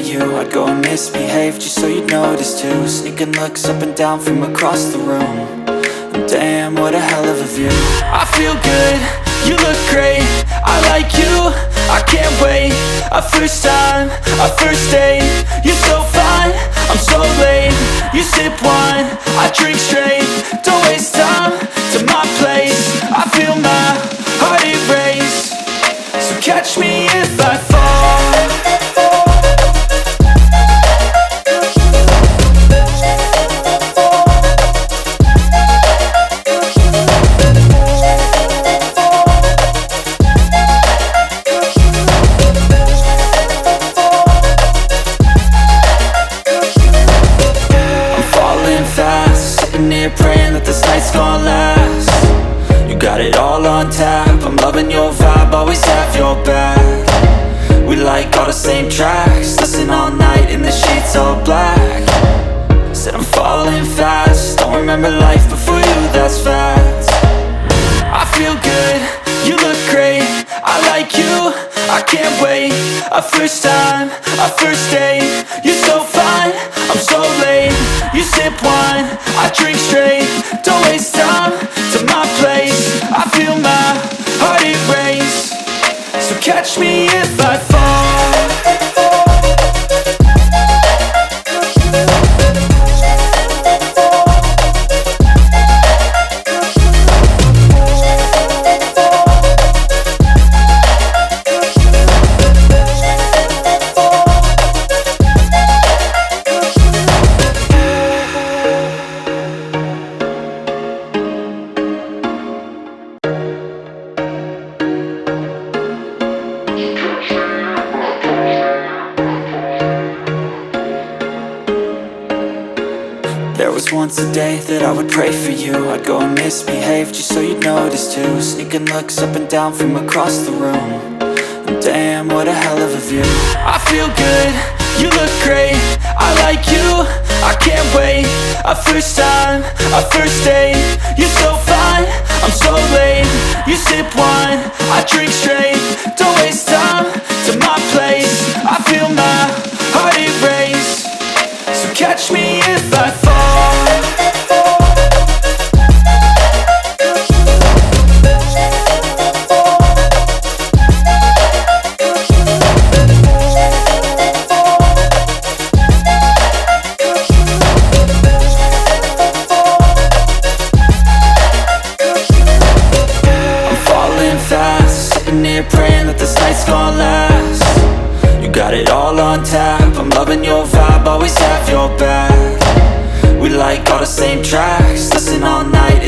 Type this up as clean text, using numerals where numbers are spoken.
you, I'd go and misbehave just so you'd notice too. Sneaking looks up and down from across the room. And damn, what a hell of a view. I feel good, you look great, I like you, I can't wait. A first time, a first date, you're so fine, I'm so late. You sip wine, I drink straight, don't waste time to my place. I feel my heart erase, so catch me if I fall. Praying that this night's gonna last. You got it all on tap, I'm loving your vibe, always have your back. We like all the same tracks, listen all night in the sheets all black. Said I'm falling fast, don't remember life before you, that's facts. I feel good, you look great, I like you, I can't wait. A first time, a first date, you're so fine, I'm so late. You sip wine, I drink straight, don't waste time to my place. I feel my heart erase, so catch me if I fall. There was once a day that I would pray for you. I'd go and misbehave just so you'd notice too. Sneaking looks up and down from across the room. And damn, what a hell of a view. I feel good, you look great, I like you, I can't wait. A first time, a first date, you're so fine, I'm so late. You sip wine, I drink straight, don't waste time to my place. I feel my heart erase, so catch me if I fall. Praying that this night's gonna last. You got it all on tap, I'm loving your vibe, always have your back. We like all the same tracks, listen all night